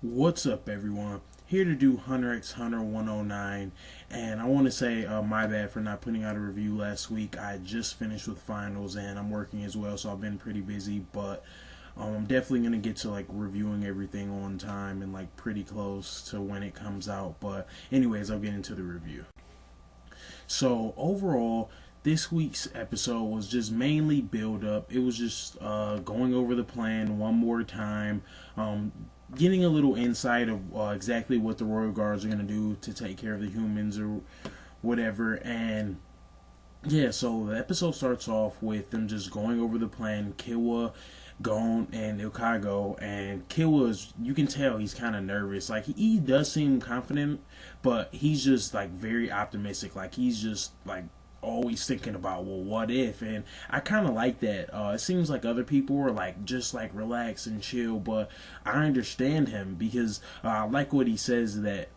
What's up, everyone? Here to do Hunter x Hunter 109, and I want to say my bad for not putting out a review last week. I just finished with finals, and I'm working as well, so I've been pretty busy. But I'm definitely gonna get to like reviewing everything on time and like pretty close to when it comes out. But anyways, I'll get into the review. So overall, this week's episode was just mainly build up. It was just going over the plan one more time, getting a little insight of exactly what the Royal Guards are going to do to take care of the humans or whatever. And yeah, so the episode starts off with them just going over the plan. Killua, Gon, and Ilkago, and Killua is, you can tell he's kind of nervous. Like he does seem confident, but he's just like very optimistic. Like he's just like always thinking about, well, what if? And I kind of like that. It seems like other people are like just like relax and chill, but I understand him because I like what he says that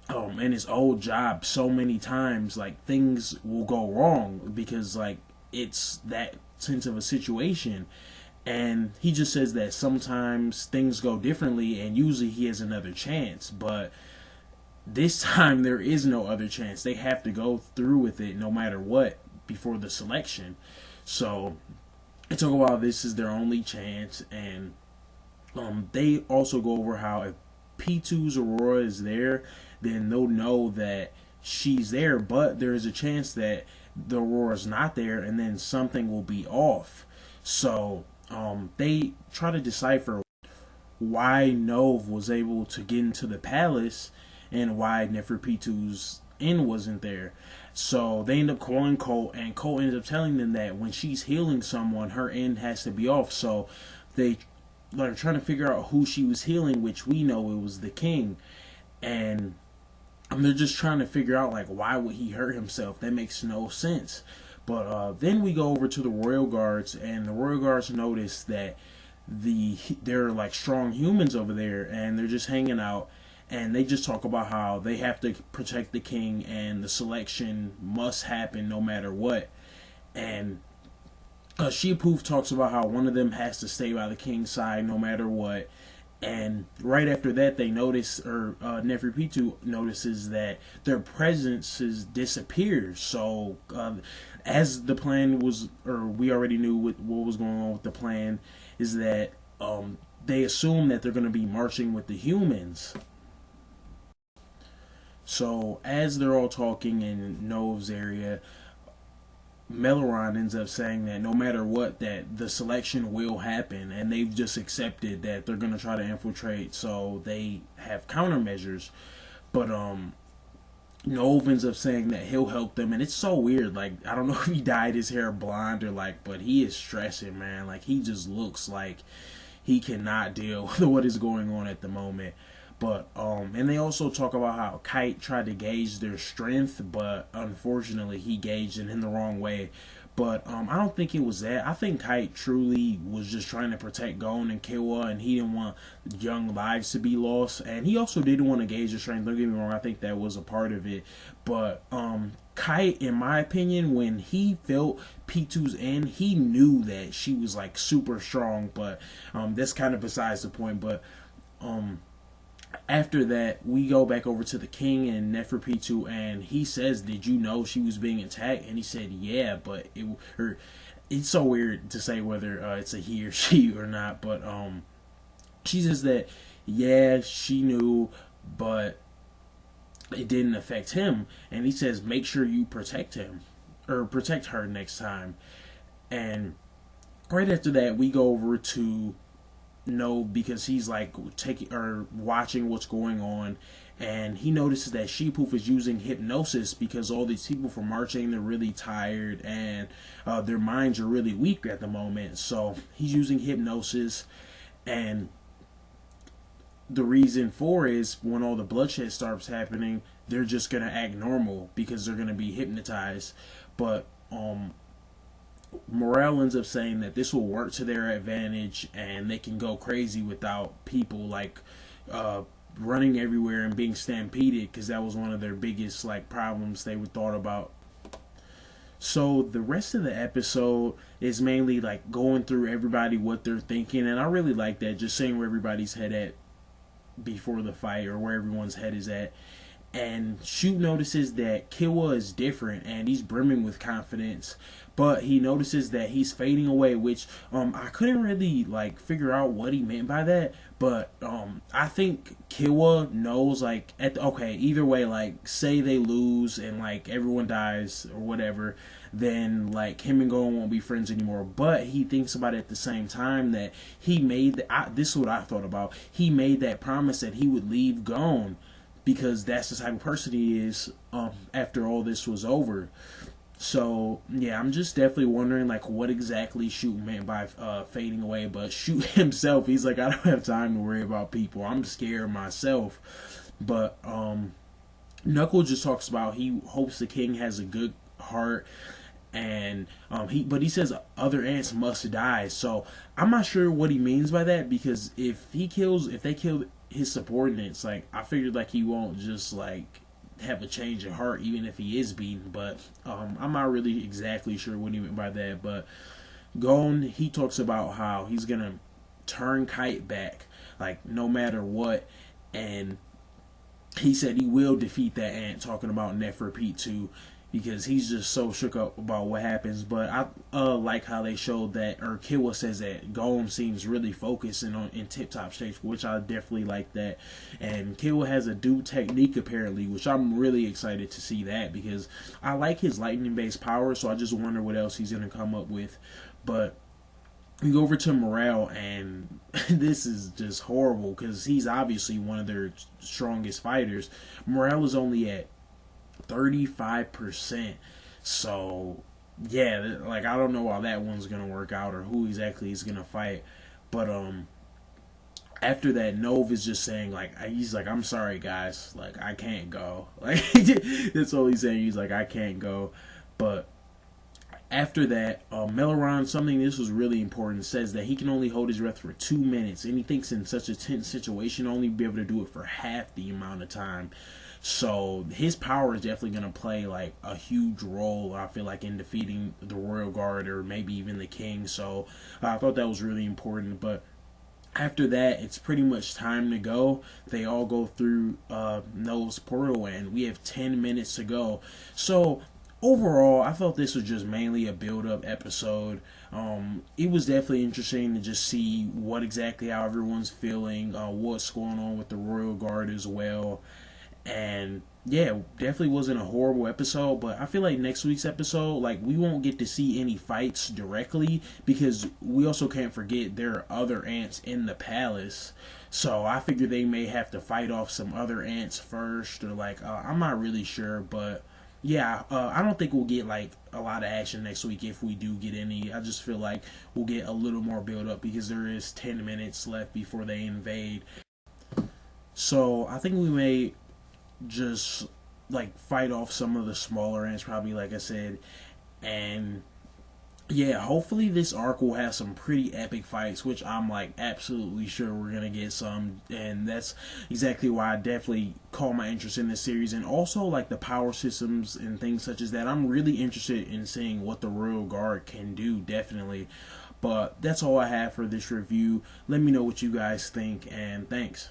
in his old job so many times like things will go wrong because like it's that sense of a situation. And he just says that sometimes things go differently and usually he has another chance, but this time there is no other chance. They have to go through with it no matter what before the selection. So they talk about this is their only chance. And they also go over how if P2's Aurora is there, then they'll know that she's there, but there is a chance that the Aurora's not there and then something will be off. So they try to decipher why Nove was able to get into the palace and why Neferpitu's end wasn't there. So they end up calling Colt, and Colt ends up telling them that when she's healing someone, her end has to be off. So they are trying to figure out who she was healing, which we know it was the king. And they're just trying to figure out like why would he hurt himself? That makes no sense. But then we go over to the Royal Guards, and the Royal Guards notice that there are like strong humans over there, and they're just hanging out, and they just talk about how they have to protect the king, and the selection must happen no matter what. And Sheepoof talks about how one of them has to stay by the king's side no matter what. And right after that, they notice, or Neferpitu notices that their presences disappears. So, as the plan was, or we already knew what was going on with the plan, is that they assume that they're going to be marching with the humans. So, as they're all talking in Nove's area, Meleron ends up saying that no matter what, that the selection will happen, and they've just accepted that they're gonna try to infiltrate, so they have countermeasures. But Nove ends up saying that he'll help them, and it's so weird. Like I don't know if he dyed his hair blonde or like, but he is stressing, man. Like he just looks like he cannot deal with what is going on at the moment. But and they also talk about how Kite tried to gauge their strength, but unfortunately he gauged it in the wrong way. But I don't think it was that. I think Kite truly was just trying to protect Gon and Killua, and he didn't want young lives to be lost. And he also didn't want to gauge their strength. Don't get me wrong, I think that was a part of it. But Kite, in my opinion, when he felt P2's end, he knew that she was like super strong. But that's kind of besides the point. But after that, we go back over to the king and Neferpitu, and he says, "Did you know she was being attacked?" And he said, "Yeah, but it's so weird to say whether it's a he or she or not." But she says that yeah, she knew, but it didn't affect him. And he says, "Make sure you protect him or protect her next time." And right after that, we go over to no, because he's like taking or watching what's going on, and he notices that Sheepoof is using hypnosis because all these people from marching, they're really tired and their minds are really weak at the moment. So he's using hypnosis, and the reason for is when all the bloodshed starts happening, they're just gonna act normal because they're gonna be hypnotized. But Morale ends up saying that this will work to their advantage and they can go crazy without people like running everywhere and being stampeded, because that was one of their biggest like problems they would thought about. So the rest of the episode is mainly like going through everybody what they're thinking, and I really like that, just seeing where everybody's head at before the fight, or where everyone's head is at. And Shoot notices that Killua is different and he's brimming with confidence, but he notices that he's fading away, which I couldn't really like figure out what he meant by that. But I think Killua knows, like, okay, either way, like, say they lose and like everyone dies or whatever, then like him and Gon won't be friends anymore. But he thinks about it at the same time that he made this is what I thought about. He made that promise that he would leave Gon, because that's the type of person he is after all this was over. So yeah, I'm just definitely wondering like what exactly Shoot meant by fading away. But Shoot himself, he's like, I don't have time to worry about people. I'm scared myself. But Knuckle just talks about he hopes the king has a good heart, and he says other ants must die. So I'm not sure what he means by that, because if they kill his subordinates, like, I figured like he won't just like have a change of heart even if he is beaten. But I'm not really exactly sure what he meant by that. But Gon, he talks about how he's gonna turn Kite back, like, no matter what, and he said he will defeat that ant, talking about Neferpit too, because he's just so shook up about what happens. But I like how they showed that, or Killua says that Gon seems really focused and in tip-top shape, which I definitely like that. And Killua has a new technique apparently, which I'm really excited to see that, because I like his lightning-based power, so I just wonder what else he's going to come up with. But we go over to Morale, and this is just horrible, because he's obviously one of their strongest fighters. Morale is only at 35%. So yeah, like, I don't know how that one's gonna work out, or who exactly he's gonna fight. But after that, Nove is just saying, like, he's like, I'm sorry guys, like, I can't go. Like, that's all he's saying. He's like, I can't go. But after that, Meleron, something this was really important, says that he can only hold his breath for 2 minutes, and he thinks in such a tense situation only be able to do it for half the amount of time. So his power is definitely going to play like a huge role, I feel like, in defeating the Royal Guard, or maybe even the King. So I thought that was really important. But after that, it's pretty much time to go. They all go through Nove's portal, and we have 10 minutes to go. So overall, I thought this was just mainly a build-up episode. It was definitely interesting to just see what exactly how everyone's feeling, what's going on with the Royal Guard as well. And yeah, definitely wasn't a horrible episode. But I feel like next week's episode, like, we won't get to see any fights directly, because we also can't forget there are other ants in the palace. So I figure they may have to fight off some other ants first, or like, I'm not really sure. But yeah, I don't think we'll get like a lot of action next week, if we do get any. I just feel like we'll get a little more build up, because there is 10 minutes left before they invade. So I think we may just like fight off some of the smaller ants, probably, like I said. And yeah, hopefully this arc will have some pretty epic fights, which I'm like absolutely sure we're gonna get some. And that's exactly why I definitely call my interest in this series. And also like the power systems and things such as that, I'm really interested in seeing what the Royal Guard can do, definitely. But that's all I have for this review. Let me know what you guys think, and thanks.